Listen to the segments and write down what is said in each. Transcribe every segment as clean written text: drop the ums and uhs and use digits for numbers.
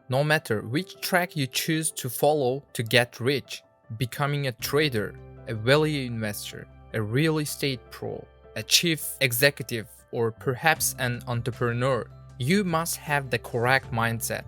No matter which track you choose to follow to get rich, becoming a trader, a value investor, a real estate pro, a chief executive, or perhaps an entrepreneur, you must have the correct mindset.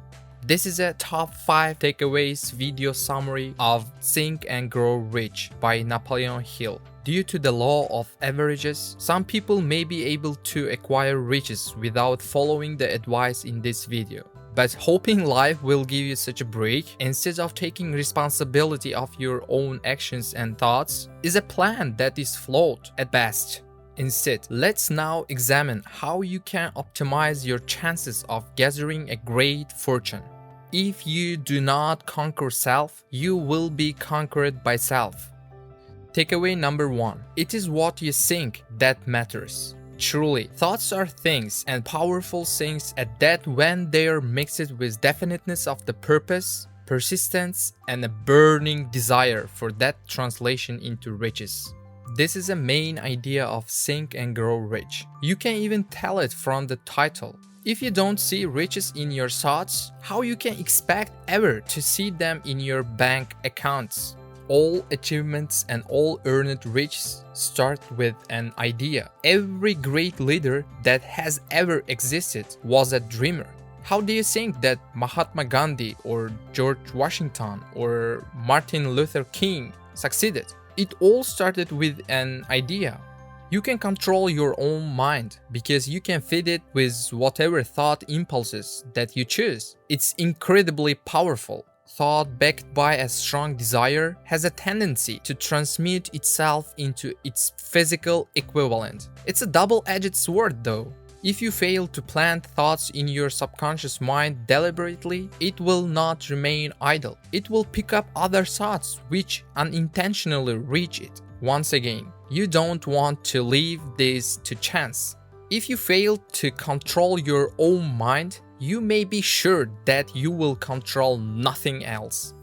This is a top 5 takeaways video summary of Think and Grow Rich by Napoleon Hill. Due to the law of averages, some people may be able to acquire riches without following the advice in this video. But hoping life will give you such a break instead of taking responsibility of your own actions and thoughts is a plan that is flawed at best. Instead, let's now examine how you can optimize your chances of gathering a great fortune. If you do not conquer self, you will be conquered by self. Takeaway number 1. It is what you think that matters. Truly, thoughts are things and powerful things at that when they are mixed with definiteness of the purpose, persistence, and a burning desire for that translation into riches. This is a main idea of Think and Grow Rich. You can even tell it from the title. If you don't see riches in your thoughts, how you can expect ever to see them in your bank accounts? All achievements and all earned riches start with an idea. Every great leader that has ever existed was a dreamer. How do you think that Mahatma Gandhi or George Washington or Martin Luther King succeeded? It all started with an idea. You can control your own mind because you can feed it with whatever thought impulses that you choose. It's incredibly powerful. Thought backed by a strong desire has a tendency to transmute itself into its physical equivalent. It's a double-edged sword though. If you fail to plant thoughts in your subconscious mind deliberately, it will not remain idle. It will pick up other thoughts which unintentionally reach it. Once again, you don't want to leave this to chance. If you fail to control your own mind, you may be sure that you will control nothing else.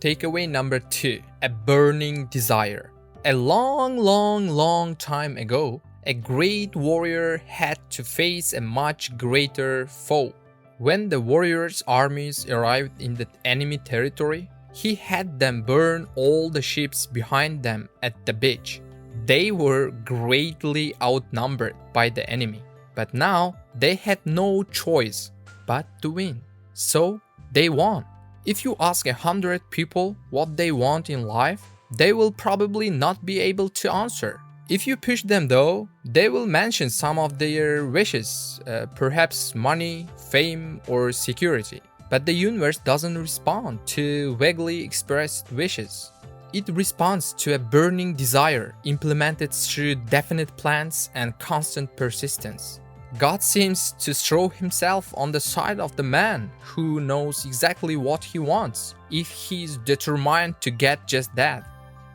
Takeaway number 2. A burning desire. A long time ago, a great warrior had to face a much greater foe. When the warrior's armies arrived in the enemy territory, he had them burn all the ships behind them at the beach. They were greatly outnumbered by the enemy, but now they had no choice but to win. So they won. If you ask 100 people what they want in life, they will probably not be able to answer. If you push them though, they will mention some of their wishes, perhaps money, fame, or security. But the universe doesn't respond to vaguely expressed wishes. It responds to a burning desire implemented through definite plans and constant persistence. God seems to throw himself on the side of the man who knows exactly what he wants, if he's determined to get just that.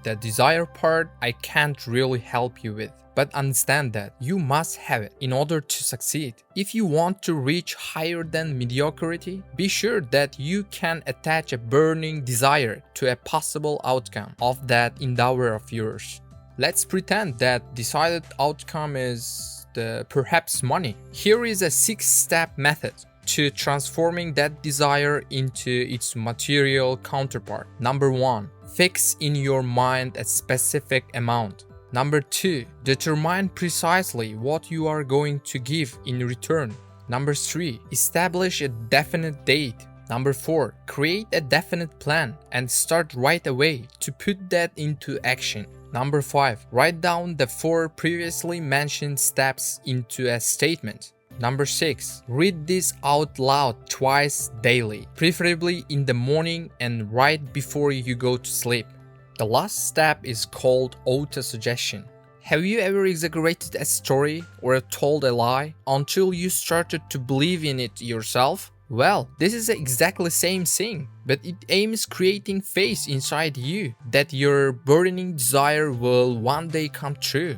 The desire part I can't really help you with, but understand that you must have it in order to succeed. If you want to reach higher than mediocrity, be sure that you can attach a burning desire to a possible outcome of that endeavor of yours. Let's pretend that decided outcome is perhaps money. Here is a 6-step method to transforming that desire into its material counterpart. Number 1. Fix in your mind a specific amount. Number 2. Determine precisely what you are going to give in return. Number 3. Establish a definite date. Number 4. Create a definite plan and start right away to put that into action. Number 5. Write down the 4 previously mentioned steps into a statement. Number 6. Read this out loud twice daily, preferably in the morning and right before you go to sleep. The last step is called auto-suggestion. Have you ever exaggerated a story or told a lie until you started to believe in it yourself? Well, this is exactly the same thing, but it aims creating faith inside you that your burning desire will one day come true.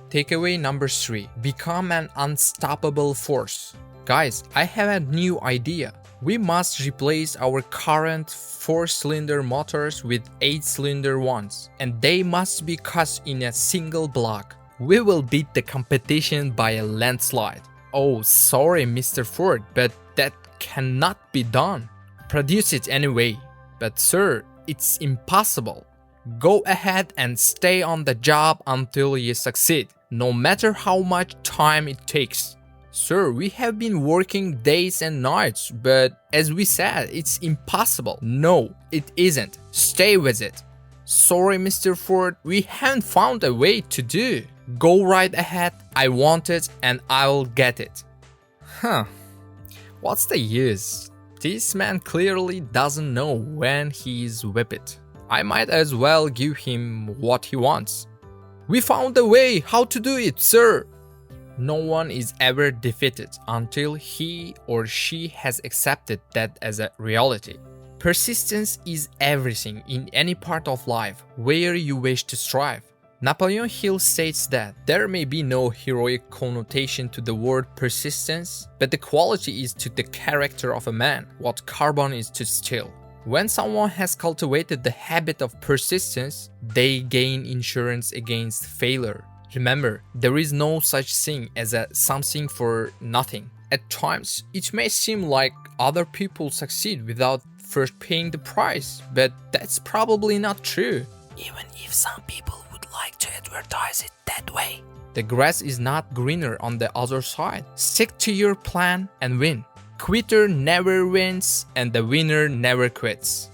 Takeaway number 3. Become an unstoppable force. Guys, I have a new idea. We must replace our current 4-cylinder motors with 8-cylinder ones, and they must be cast in a single block. We will beat the competition by a landslide. Oh, sorry, Mr. Ford, but that cannot be done. Produce it anyway. But sir, it's impossible. Go ahead and stay on the job until you succeed, no matter how much time it takes. Sir, we have been working days and nights, but as we said, it's impossible. No, it isn't. Stay with it. Sorry, Mr. Ford, we haven't found a way to do. Go right ahead. I want it and I'll get it. What's the use? This man clearly doesn't know when he's whipped. I might as well give him what he wants. We found a way how to do it, sir. No one is ever defeated until he or she has accepted that as a reality. Persistence is everything in any part of life where you wish to strive. Napoleon Hill states that there may be no heroic connotation to the word persistence, but the quality is to the character of a man what carbon is to steel. When someone has cultivated the habit of persistence, they gain insurance against failure. Remember, there is no such thing as a something for nothing. At times, it may seem like other people succeed without first paying the price, but that's probably not true. Even if some people would like to advertise it that way. The grass is not greener on the other side. Stick to your plan and win. Quitter never wins and the winner never quits.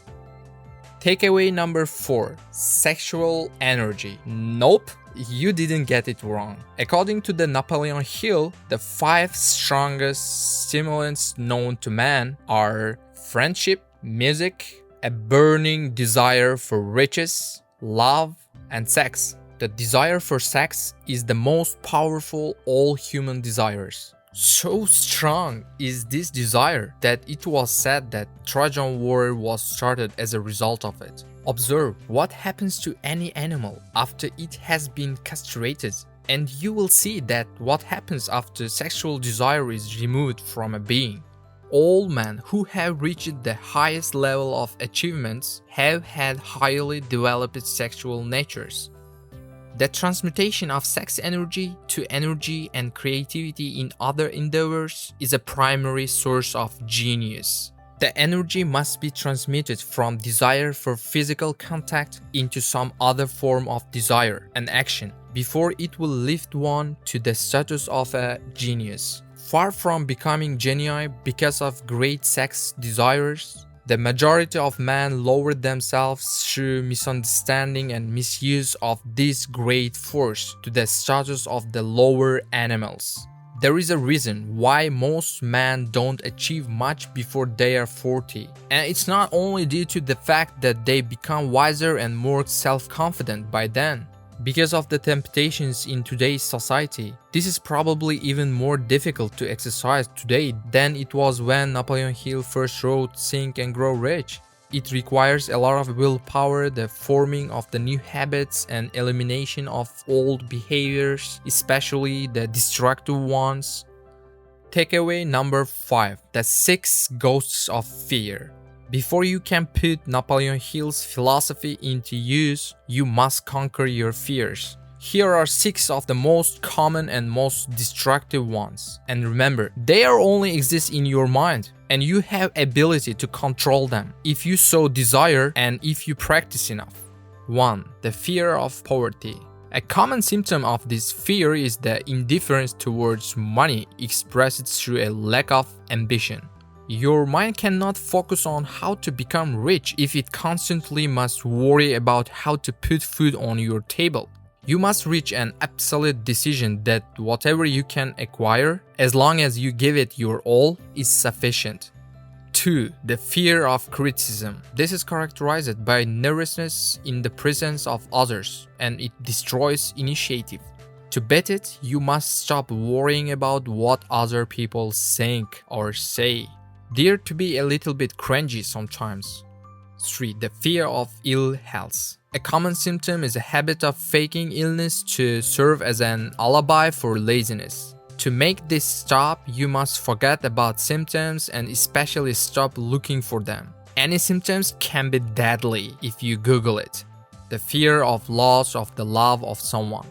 Takeaway number 4. Sexual energy. Nope, you didn't get it wrong. According to the Napoleon Hill, the 5 strongest stimulants known to man are friendship, music, a burning desire for riches, love, and sex. The desire for sex is the most powerful all human desires. So strong is this desire that it was said that Trojan War was started as a result of it. Observe what happens to any animal after it has been castrated, and you will see that what happens after sexual desire is removed from a being. All men who have reached the highest level of achievements have had highly developed sexual natures. The transmutation of sex energy to energy and creativity in other endeavors is a primary source of genius. The energy must be transmuted from desire for physical contact into some other form of desire and action before it will lift one to the status of a genius. Far from becoming genii because of great sex desires, the majority of men lower themselves through misunderstanding and misuse of this great force to the status of the lower animals. There is a reason why most men don't achieve much before they are 40, and it's not only due to the fact that they become wiser and more self-confident by then. Because of the temptations in today's society, this is probably even more difficult to exercise today than it was when Napoleon Hill first wrote Think and Grow Rich. It requires a lot of willpower, the forming of the new habits and elimination of old behaviors, especially the destructive ones. Takeaway number 5. The 6 Ghosts of Fear. Before you can put Napoleon Hill's philosophy into use, you must conquer your fears. Here are 6 of the most common and most destructive ones. And remember, they are only exist in your mind, and you have ability to control them if you so desire and if you practice enough. 1. The fear of poverty. A common symptom of this fear is the indifference towards money expressed through a lack of ambition. Your mind cannot focus on how to become rich if it constantly must worry about how to put food on your table. You must reach an absolute decision that whatever you can acquire, as long as you give it your all, is sufficient. 2. The fear of criticism. This is characterized by nervousness in the presence of others, and it destroys initiative. To beat it, you must stop worrying about what other people think or say. Dare to be a little bit cringy sometimes. 3. The fear of ill health. A common symptom is a habit of faking illness to serve as an alibi for laziness. To make this stop, you must forget about symptoms and especially stop looking for them. Any symptoms can be deadly if you Google it. The fear of loss of the love of someone.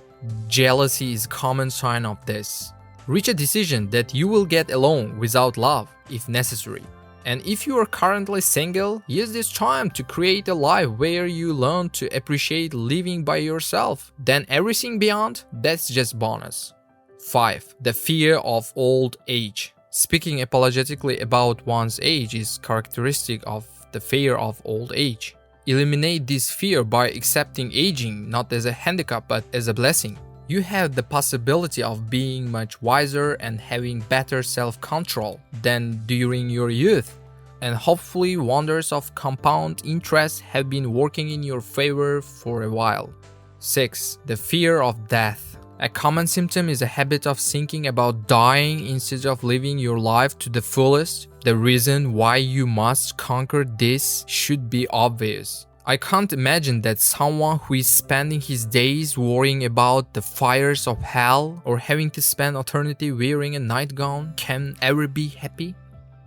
Jealousy is a common sign of this. Reach a decision that you will get along without love if necessary. And if you are currently single, use this time to create a life where you learn to appreciate living by yourself. Then everything beyond, that's just bonus. 5. The fear of old age. Speaking apologetically about one's age is characteristic of the fear of old age. Eliminate this fear by accepting aging not as a handicap but as a blessing. You have the possibility of being much wiser and having better self-control than during your youth. And hopefully wonders of compound interest have been working in your favor for a while. 6. The fear of death. A common symptom is a habit of thinking about dying instead of living your life to the fullest. The reason why you must conquer this should be obvious. I can't imagine that someone who is spending his days worrying about the fires of hell or having to spend eternity wearing a nightgown can ever be happy.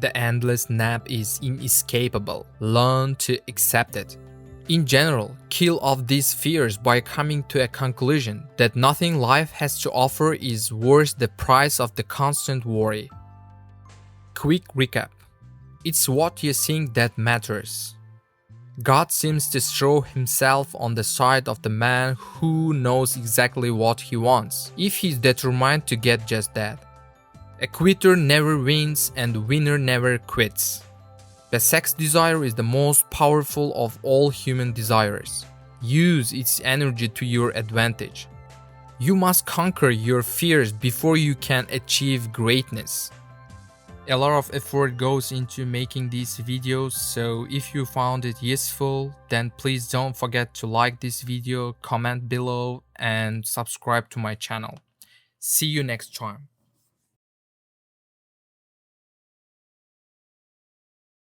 The endless nap is inescapable. Learn to accept it. In general, kill off these fears by coming to a conclusion that nothing life has to offer is worth the price of the constant worry. Quick recap. It's what you think that matters. God seems to throw himself on the side of the man who knows exactly what he wants, if he's determined to get just that. A quitter never wins and a winner never quits. The sex desire is the most powerful of all human desires. Use its energy to your advantage. You must conquer your fears before you can achieve greatness. A lot of effort goes into making these videos, so if you found it useful, then please don't forget to like this video, comment below, and subscribe to my channel. See you next time.